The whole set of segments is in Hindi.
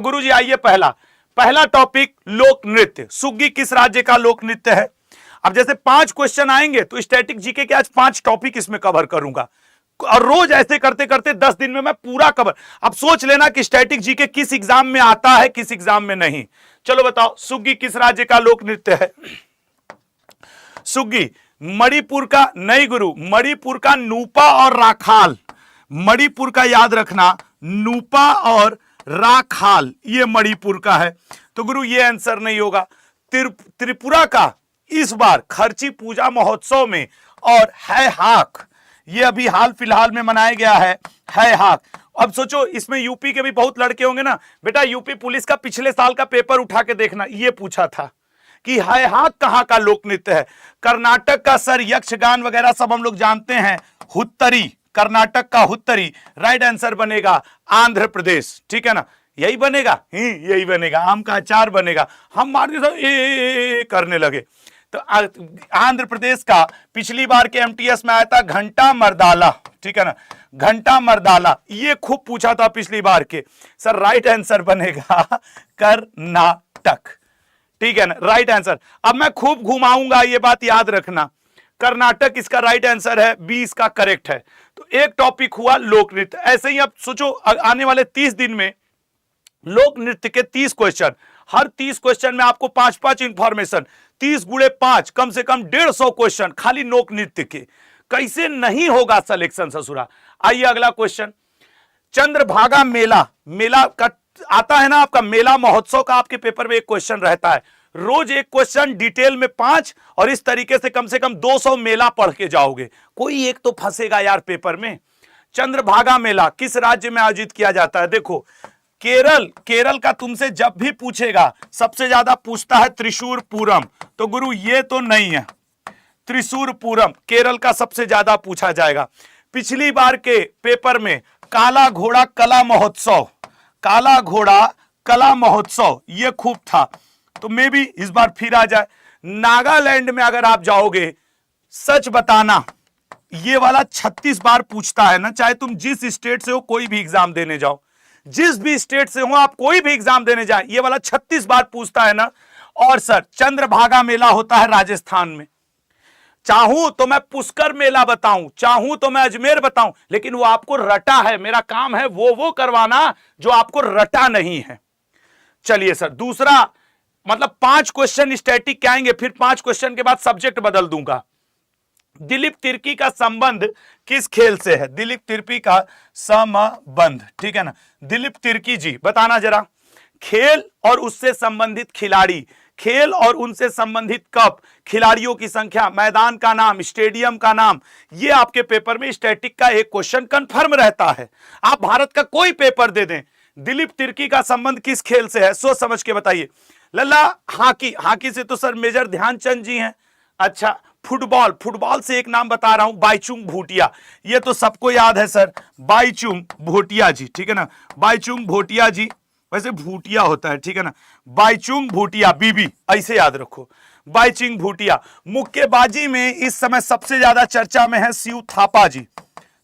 गुरुजी आइए, पहला टॉपिक लोक नृत्य। सुग्गी किस राज्य का लोक नृत्य है? अब जैसे 5 क्वेश्चन आएंगे तो स्टैटिक जीके के आज 5 टॉपिक इसमें कवर करूंगा और रोज ऐसे करते करते 10 दिन में मैं पूरा कवर। अब सोच लेना कि स्टैटिक जीके किस एग्जाम में आता है, किस एग्जाम में नहीं। चलो बताओ, सुग्गी किस राज्य का लोक नृत्य है? सुग्गी मणिपुर का नहीं गुरु, मणिपुर का नूपा और राखाल। मणिपुर का याद रखना, नूपा और राखाल ये मणिपुर का है। तो गुरु ये आंसर नहीं होगा। त्रिपुरा का इस बार खर्ची पूजा महोत्सव में और है हाक, ये अभी हाल फिलहाल में मनाया गया है हाक। अब सोचो, इसमें यूपी के भी बहुत लड़के होंगे ना बेटा। यूपी पुलिस का पिछले साल का पेपर उठा के देखना, ये पूछा था कि है हाक कहां का लोक नृत्य है। कर्नाटक का सर यक्षगान वगैरह सब हम लोग जानते हैं, हुत्तरी, कर्नाटक का हुत्तरी। राइट आंसर बनेगा आंध्र प्रदेश, ठीक है ना, यही बनेगा, यही बनेगा, आम का अचार बनेगा। हम मार के करने लगे। तो आंध्र प्रदेश का पिछली बार के एमटीएस में आया था घंटा मर्दाला, ठीक है ना, घंटा मर्दाला, ये खूब पूछा था पिछली बार के। सर राइट आंसर बनेगा कर्नाटक, ठीक है ना, राइट आंसर। अब मैं खूब घुमाऊंगा, ये बात याद रखना। कर्नाटक इसका राइट आंसर है, 20 का करेक्ट है। तो एक टॉपिक हुआ लोक नृत्य। ऐसे ही अब सोचो, आने वाले 30 दिन में लोक नृत्य के 30 क्वेश्चन, हर 30 क्वेश्चन में आपको 5-5 इंफॉर्मेशन, 30 गुणे 5 कम से कम 150 क्वेश्चन खाली लोक नृत्य के। कैसे नहीं होगा सिलेक्शन ससुरा। आइए अगला क्वेश्चन, चंद्रभागा मेला, मेला का आता है ना आपका, मेला महोत्सव का आपके पेपर में एक क्वेश्चन रहता है। रोज एक क्वेश्चन, डिटेल में 5, और इस तरीके से कम 200 मेला पढ़ के जाओगे। कोई एक तो फंसेगा यार पेपर में। चंद्रभागा मेला किस राज्य में आयोजित किया जाता है? देखो, केरल का तुमसे जब भी पूछेगा सबसे ज्यादा पूछता है त्रिशूरपुरम। तो गुरु ये तो नहीं है, त्रिशूरपुरम केरल का सबसे ज्यादा पूछा जाएगा। पिछली बार के पेपर में काला घोड़ा कला महोत्सव, काला घोड़ा कला महोत्सव ये खूब था, तो मे भी इस बार फिर आ जाए। नागालैंड में अगर आप जाओगे, सच बताना, ये वाला 36 बार पूछता है ना, चाहे तुम जिस स्टेट से हो, कोई भी एग्जाम देने जाओ, जिस भी स्टेट से हो आप, कोई भी एग्जाम देने जाए, ये वाला 36 बार पूछता है ना। और सर चंद्रभागा मेला होता है राजस्थान में। चाहूं तो मैं पुष्कर मेला बताऊं, चाहूं तो मैं अजमेर बताऊं, लेकिन वो आपको रटा है। मेरा काम है वो करवाना जो आपको रटा नहीं है। चलिए सर, दूसरा मतलब 5 क्वेश्चन स्टैटिक के आएंगे, फिर 5 क्वेश्चन के बाद सब्जेक्ट बदल दूंगा। दिलीप तिर्की का संबंध किस खेल से है? दिलीप तिर्की का संबंध, ठीक है ना, दिलीप तिर्की जी बताना जरा। खेल और उससे संबंधित खिलाड़ी, खेल और उनसे संबंधित कप, खिलाड़ियों की संख्या, मैदान का नाम, स्टेडियम का नाम, ये आपके पेपर में स्टैटिक का एक क्वेश्चन कंफर्म रहता है। आप भारत का कोई पेपर दे दें, दिलीप तिर्की का संबंध किस खेल से है, सोच समझ के बताइए। लल्ला हॉकी, हॉकी से तो सर मेजर ध्यानचंद जी हैं। अच्छा, फुटबॉल, फुटबॉल से एक नाम बता रहा हूं, बाईचुंग भूटिया, ये तो सबको याद है सर, बाईचुंग भूटिया जी, ठीक है ना, बाईचुंग भूटिया जी, वैसे भूटिया होता है, ठीक है ना, बाईचुंग भूटिया, बीबी ऐसे याद रखो, बाईचुंग भूटिया। मुक्केबाजी में इस समय सबसे ज्यादा चर्चा में है शिव थापा जी,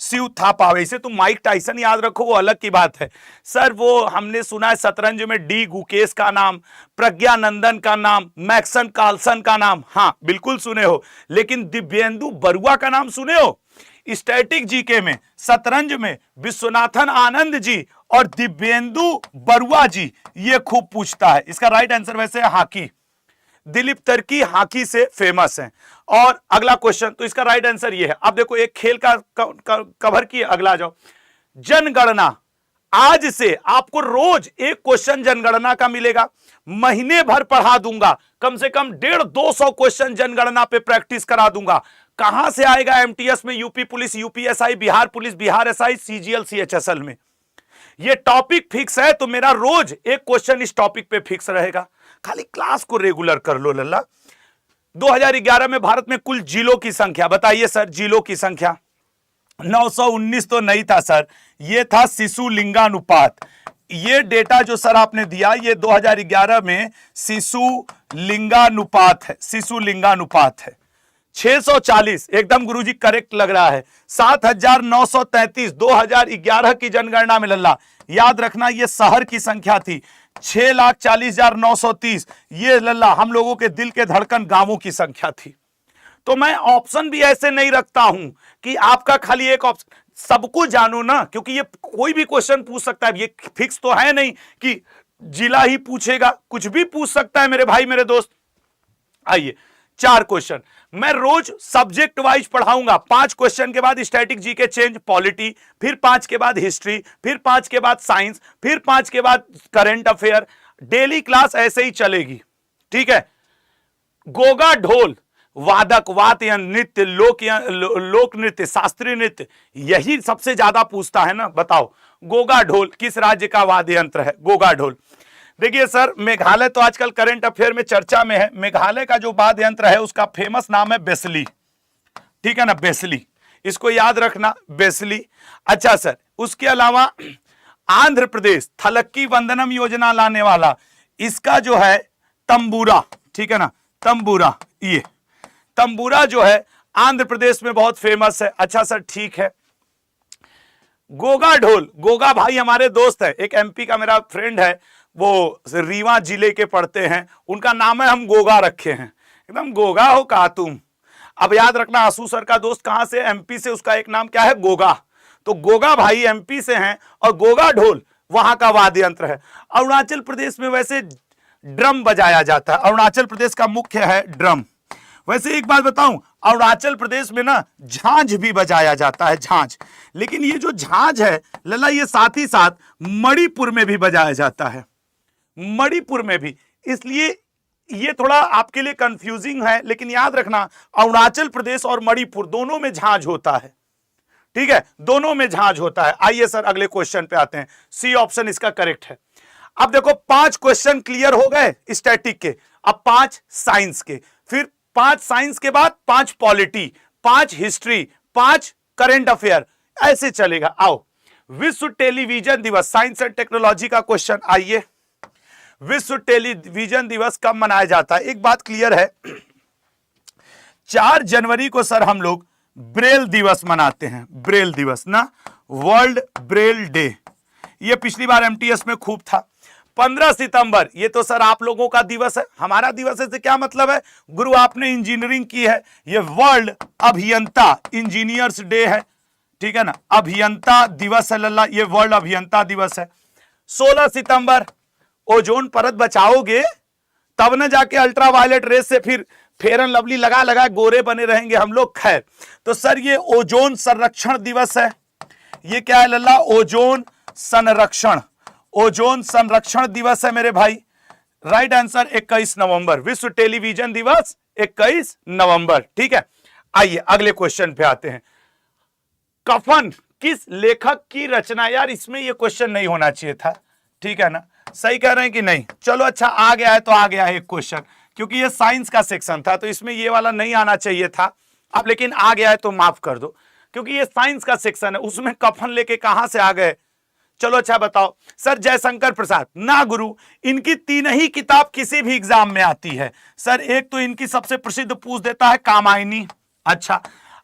शिव थापा। वैसे तो माइक टाइसन याद रखो, वो अलग की बात है सर। वो हमने सुना है शतरंज में डी गुकेश का नाम, प्रज्ञानंदन का नाम, मैक्सन कार्लसन का नाम, हाँ बिल्कुल सुने हो, लेकिन दिव्येंदु बरुआ का नाम सुने हो? स्टैटिक जीके में शतरंज में विश्वनाथन आनंद जी और दिव्येंदु बरुआ जी, ये खूब पूछता है। इसका राइट आंसर वैसे है हॉकी, दिलीप तिर्की हॉकी से फेमस हैं। और अगला क्वेश्चन, तो इसका राइट आंसर ये है। अब देखो, एक खेल का कवर किए, अगला जाओ। जनगणना, आज से आपको रोज एक क्वेश्चन जनगणना का मिलेगा, महीने भर पढ़ा दूंगा, कम से कम 150-200 क्वेश्चन जनगणना पे प्रैक्टिस करा दूंगा। कहां से आएगा? एमटीएस में, UP police, UPSI, Bihar police, Bihar SI, CGL, CHSL में। ये टॉपिक फिक्स है, तो मेरा रोज एक क्वेश्चन इस टॉपिक पे फिक्स रहेगा। खाली क्लास को रेगुलर कर लो लल्ला। 2011 में भारत में कुल जिलों की संख्या बताइए सर, जिलों की संख्या 919 तो नहीं था सर, ये था शिशु लिंगानुपात। ये डेटा जो सर आपने दिया, ये 2011 में शिशु लिंगानुपात है, शिशु लिंगानुपात है। 640 एकदम गुरुजी करेक्ट लग रहा है। 7933 2011 की जनगणना में लल्ला, याद रखना ये शहर की संख्या थी। 6,40,930। ये लल्ला हम लोगों के दिल के धड़कन गांवों की संख्या थी। तो मैं ऑप्शन भी ऐसे नहीं रखता हूं कि आपका खाली एक ऑप्शन, सबको जानो ना, क्योंकि ये कोई भी क्वेश्चन पूछ सकता है, ये फिक्स तो है नहीं कि जिला ही पूछेगा, कुछ भी पूछ सकता है मेरे भाई मेरे दोस्त। आइए 4 क्वेश्चन मैं रोज सब्जेक्ट वाइज पढ़ाऊंगा। 5 क्वेश्चन के बाद स्टैटिक जीके चेंज पॉलिटी, फिर 5 के बाद हिस्ट्री, फिर 5 के बाद साइंस, फिर 5 के बाद करंट अफेयर। डेली क्लास ऐसे ही चलेगी, ठीक है। गोगा ढोल, वादक, वाद्य यंत्र, नृत्य, लोक नृत्य, शास्त्रीय नृत्य, यही सबसे ज्यादा पूछता है ना। बताओ गोगा ढोल किस राज्य का वाद्य यंत्र है? गोगा ढोल। देखिए सर, मेघालय तो आजकल करंट अफेयर में चर्चा में है। मेघालय का जो वाद्य यंत्र है उसका फेमस नाम है बेसली, ठीक है ना, बेसली, इसको याद रखना, बेसली। अच्छा सर, उसके अलावा आंध्र प्रदेश थलक्की वंदनम योजना लाने वाला, इसका जो है तंबूरा, ठीक है ना, तंबूरा, ये तंबूरा जो है आंध्र प्रदेश में बहुत फेमस है। अच्छा सर, ठीक है। गोगा ढोल, गोगा भाई हमारे दोस्त है, एक एमपी का मेरा फ्रेंड है, वो रीवा जिले के पढ़ते हैं, उनका नाम है, हम गोगा रखे हैं। एकदम गोगा हो का तुम। अब याद रखना, आसू सर का दोस्त कहां से? एमपी से, उसका एक नाम क्या है? गोगा। तो गोगा भाई एमपी से हैं और गोगा ढोल वहां का वाद्य यंत्र है। अरुणाचल प्रदेश में वैसे ड्रम बजाया जाता है, अरुणाचल प्रदेश का मुख्य है ड्रम। वैसे एक बात बताऊं, अरुणाचल प्रदेश में ना झांझ भी बजाया जाता है, झांझ। लेकिन ये जो झांझ है लल्ला, ये साथ ही साथ मणिपुर में भी बजाया जाता है, मणिपुर में भी। इसलिए ये थोड़ा आपके लिए कंफ्यूजिंग है, लेकिन याद रखना अरुणाचल प्रदेश और मणिपुर दोनों में झांझ होता है, ठीक है, दोनों में झांझ होता है। आइए सर अगले क्वेश्चन पे आते हैं। सी ऑप्शन इसका करेक्ट है। अब देखो 5 क्वेश्चन क्लियर हो गए स्टैटिक के, अब 5 साइंस के, फिर 5 साइंस के बाद 5 पॉलिटी, 5 हिस्ट्री, 5 करंट अफेयर, ऐसे चलेगा। आओ, विश्व टेलीविजन दिवस, साइंस एंड टेक्नोलॉजी का क्वेश्चन। आइए, विश्व टेलीविजन दिवस कब मनाया जाता है? एक बात क्लियर है, 4 जनवरी को सर हम लोग ब्रेल दिवस मनाते हैं, ब्रेल दिवस ना, वर्ल्ड ब्रेल डे। ये पिछली बार एमटीएस में खूब था। 15 सितंबर, ये तो सर आप लोगों का दिवस है, हमारा दिवस है, से क्या मतलब है? गुरु आपने इंजीनियरिंग की है, ये वर्ल्ड अभियंता इंजीनियर्स डे है, ठीक है ना, अभियंता दिवस है लल्ला, ये वर्ल्ड अभियंता दिवस है। 16 सितंबर, ओजोन परत बचाओगे तब न जाके अल्ट्रावायलेट रेस से फिर फेयर एंड लवली लगा लगा गोरे बने रहेंगे हम लोग। खैर, तो सर ये ओजोन संरक्षण दिवस है। ये क्या है लल्ला? ओजोन संरक्षण, ओजोन संरक्षण दिवस है मेरे भाई। राइट आंसर 21 नवंबर, विश्व टेलीविजन दिवस 21 नवंबर, ठीक है। आइए अगले क्वेश्चन पे आते हैं। कफन किस लेखक की रचना? यार इसमें ये क्वेश्चन नहीं होना चाहिए था, ठीक है ना, सही कह रहे हैं कि नहीं? चलो अच्छा, आ गया है तो आ गया है एक क्वेश्चन, क्योंकि ये साइंस का सेक्शन था तो इसमें ये वाला नहीं आना चाहिए था। अब लेकिन आ गया है तो माफ कर दो, क्योंकि ये साइंस का सेक्शन है, उसमें कफन लेके कहां से आ गए? चलो अच्छा बताओ सर। जयशंकर प्रसाद ना गुरु, इनकी 3 ही किताब किसी भी एग्जाम में आती है सर। एक तो इनकी सबसे प्रसिद्ध पूछ देता है कामायनी। अच्छा,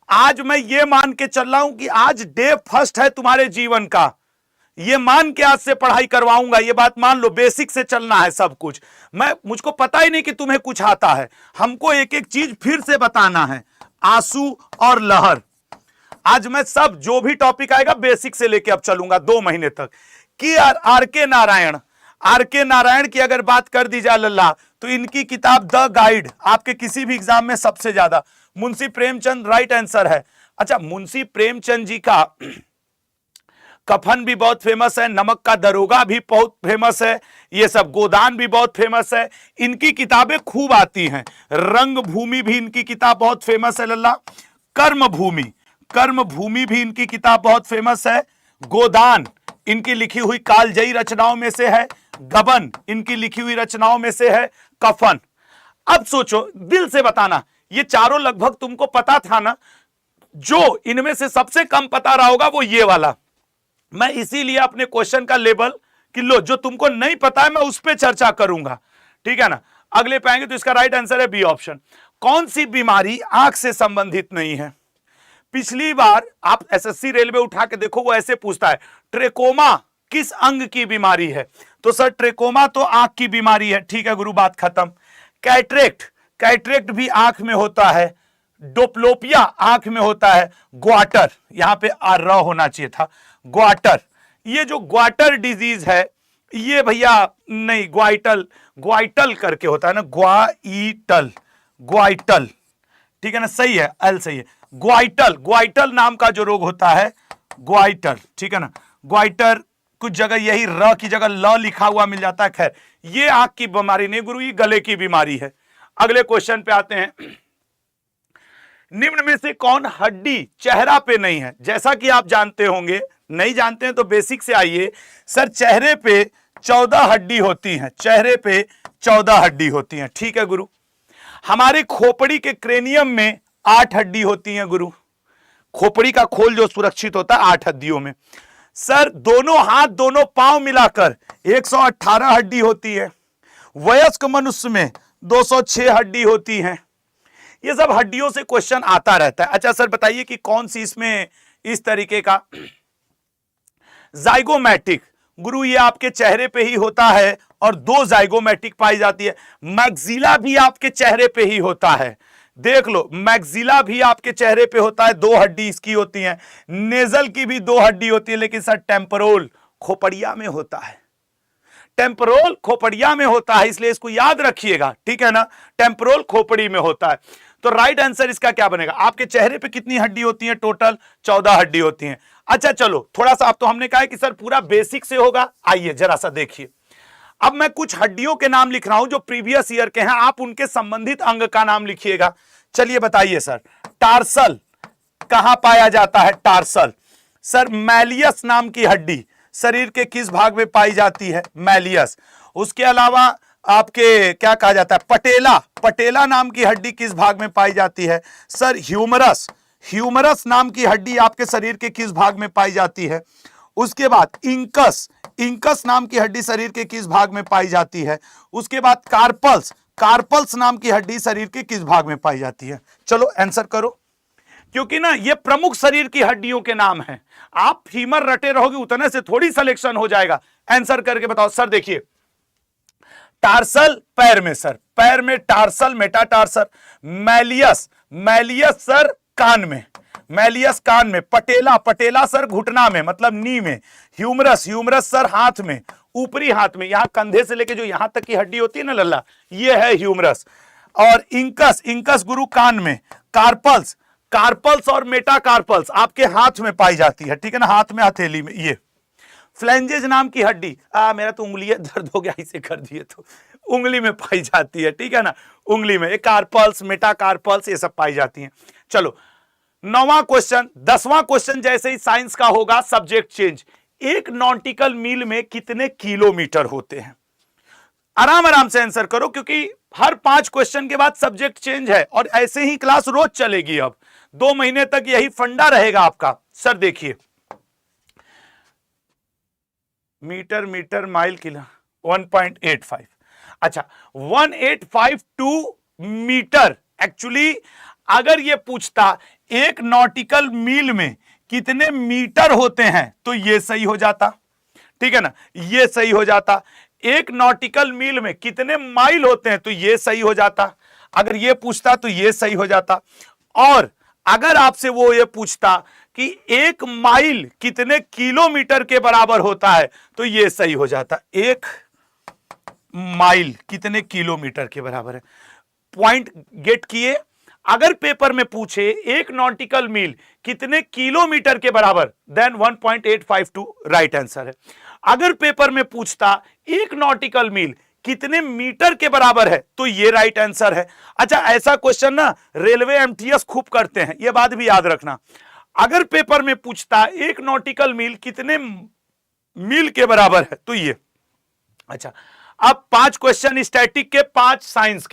आज मैं ये मान के चल रहा हूं कि आज डे फर्स्ट है तुम्हारे जीवन का, ये मान के आज से पढ़ाई करवाऊंगा, ये बात मान लो, बेसिक से चलना है सब कुछ। मुझको पता ही नहीं कि तुम्हें कुछ आता है, हमको एक एक चीज फिर से बताना है। आंसू और लहर, आज मैं सब जो भी टॉपिक आएगा बेसिक से लेके अब चलूंगा 2 महीने तक। कि आर के नारायण, आर के नारायण की अगर बात कर दी जाए लल्ला, तो इनकी किताब द गाइड आपके किसी भी एग्जाम में सबसे ज्यादा। मुंशी प्रेमचंद राइट आंसर है। अच्छा, मुंशी प्रेमचंद जी का कफन भी बहुत फेमस है, नमक का दरोगा भी बहुत फेमस है, ये सब गोदान भी बहुत फेमस है। इनकी किताबें खूब आती हैं। रंग भूमि भी इनकी किताब बहुत फेमस है लल्ला। कर्म भूमि, कर्म भूमि भी इनकी किताब बहुत फेमस है। गोदान इनकी लिखी हुई कालजयी रचनाओं में से है। गबन इनकी लिखी हुई रचनाओं में से है। कफन, अब सोचो, दिल से बताना, ये चारों लगभग तुमको पता था ना? जो इनमें से सबसे कम पता रहा होगा वो ये वाला। मैं इसीलिए अपने क्वेश्चन का लेवल कि लो, जो तुमको नहीं पता है मैं उस पर चर्चा करूंगा, ठीक है ना। अगले पे आएंगे तो इसका राइट आंसर है बी ऑप्शन। कौन सी बीमारी आंख से संबंधित नहीं है? पिछली बार आप एसएससी रेलवे उठा के देखो, वो ऐसे पूछता है ट्रेकोमा किस अंग की बीमारी है? तो सर ट्रेकोमा तो आंख की बीमारी है, ठीक है गुरु, बात खत्म। कैटरेक्ट, कैटरेक्ट भी आंख में होता है। डोप्लोपिया आंख में होता है। ग्वाटर, यहां पे र होना चाहिए था, ग्वाटर, ये जो ग्वाटर डिजीज है ये भैया नहीं, ग्वाइटल, ग्वाइटल करके होता है ना, ग्वाइटल, ग्वाइटल, ठीक है ना, सही है, एल सही है, ग्वाइटल, ग्वाइटल नाम का जो रोग होता है, ग्वाइटल, ठीक है ना, ग्वाइटर, कुछ जगह यही र की जगह ल लिखा हुआ मिल जाता है। खैर ये आंख की बीमारी नहीं गुरु, ये गले की बीमारी है। अगले क्वेश्चन पे आते हैं। निम्न में से कौन हड्डी चेहरा पे नहीं है? जैसा कि आप जानते होंगे, नहीं जानते हैं तो बेसिक से आइए। सर चेहरे पे 14 हड्डी होती हैं, चेहरे पे 14 हड्डी होती हैं, ठीक है गुरु। हमारे खोपड़ी के क्रेनियम में 8 हड्डी होती हैं गुरु, खोपड़ी का खोल जो सुरक्षित होता है 8 हड्डियों में। सर दोनों हाथ दोनों पांव मिलाकर 118 हड्डी होती है। वयस्क मनुष्य में 206 हड्डी होती हैं। ये सब हड्डियों से क्वेश्चन आता रहता है। अच्छा सर बताइए कि कौन सी इसमें इस तरीके का जाइगोमैटिक? गुरु ये आपके चेहरे पे ही होता है और 2 जाइगोमैटिक पाई जाती है। मैक्सिला भी आपके चेहरे पे ही होता है, देख लो, मैक्सिला भी आपके चेहरे पे होता है, 2 हड्डी इसकी होती हैं। नेजल की भी 2 हड्डी होती है, लेकिन सर टेम्पोरल खोपड़िया में होता है, टेम्पोरल खोपड़िया में होता है, इसलिए इसको याद रखिएगा, ठीक है ना, टेम्पोरल खोपड़ी में होता है। तो राइट आंसर इसका क्या बनेगा? आपके चेहरे पे कितनी हड्डी होती है? टोटल 14 हड्डी होती हैं। अच्छा चलो थोड़ा सा, अब तो हमने कहा है कि सर पूरा बेसिक से होगा, आइए जरा सा देखिए। अब मैं कुछ हड्डियों के नाम लिख रहा हूं जो प्रीवियस ईयर के हैं, आप उनके संबंधित अंग का नाम लिखिएगा। चलिए बताइए सर, टार्सल कहां पाया जाता है? टार्सल सर मैलियस नाम की हड्डी शरीर के किस भाग में पाई जाती है? मैलियस। उसके अलावा आपके क्या कहा जाता है? पटेला, पटेला नाम की हड्डी किस भाग में पाई जाती है? सर ह्यूमरस, ह्यूमरस नाम की हड्डी आपके शरीर के किस भाग में पाई जाती है? उसके बाद इंकस, इंकस नाम की हड्डी शरीर के किस भाग में पाई जाती है? उसके बाद कार्पल्स, कार्पल्स नाम की हड्डी शरीर के किस भाग में पाई जाती है? चलो आंसर करो, क्योंकि ना ये प्रमुख शरीर की हड्डियों के नाम हैं। आप फीमर रटे रहोगे उतने से थोड़ी सिलेक्शन हो जाएगा। आंसर करके बताओ। सर देखिए, टार्सल पैर में, सर पैर में tarsal, metatarsal. Malleus, malleus sir कान में, मैलियस कान में। पटेला, पटेला सर घुटना में मतलब नी में। ह्यूमरस, ह्यूमरस सर हाथ में, ऊपरी हाथ में, यहां कंधे से लेके जो यहां तक की हड्डी होती है ना लल्ला, ये है ह्यूमरस। और इंकस, इंकस गुरु कान में। कार्पल्स, कार्पल्स और मेटाकार्पल्स आपके हाथ में पाई जाती है, ठीक है ना, हाथ में, हथेली में। ये फ्लैंजेज नाम की हड्डी, मेरा तो उंगली दर्द हो गया इसे कर दिए तो, उंगली में पाई जाती है, ठीक है ना, उंगली में। कार्पल्स, मेटाकार्पल्स ये सब पाई जाती हैं। चलो 9वां क्वेश्चन, 10वां क्वेश्चन जैसे ही साइंस का होगा, सब्जेक्ट चेंज। एक नॉटिकल मील में कितने किलोमीटर होते हैं? आराम आराम से आंसर करो, क्योंकि हर 5 क्वेश्चन के बाद सब्जेक्ट चेंज है और ऐसे ही क्लास रोज चलेगी। अब 2 महीने तक यही फंडा रहेगा आपका। सर देखिए, मीटर, मीटर, माइल, किलो, 1.85। अच्छा 1852 मीटर। एक्चुअली अगर ये पूछता एक नॉटिकल मील में कितने मीटर होते हैं तो ये सही हो जाता, ठीक है ना, ये सही हो जाता। एक नॉटिकल मील में कितने माइल होते हैं तो ये सही हो जाता। अगर ये पूछता तो ये सही हो जाता। और अगर आपसे वो ये पूछता कि 1 माइल कितने किलोमीटर के बराबर होता है तो ये सही हो जाता। 1 माइल कितने किलोमीटर के बराबर है? पॉइंट गेट किए। अगर पेपर में पूछे 1 नॉटिकल मील कितने किलोमीटर के बराबर, देन 1.852 राइट आंसर है। अगर पेपर में पूछता 1 नॉटिकल मील कितने मीटर के बराबर है तो ये राइट आंसर है। अच्छा ऐसा क्वेश्चन ना रेलवे एमटीएस खूब करते हैं, ये बात भी याद रखना। अगर पेपर में पूछता 1 नॉटिकल मील कितने मील के बराबर है तो ये। अच्छा अब 5 क्वेश्चन स्टैटिक के, 5 साइंस के।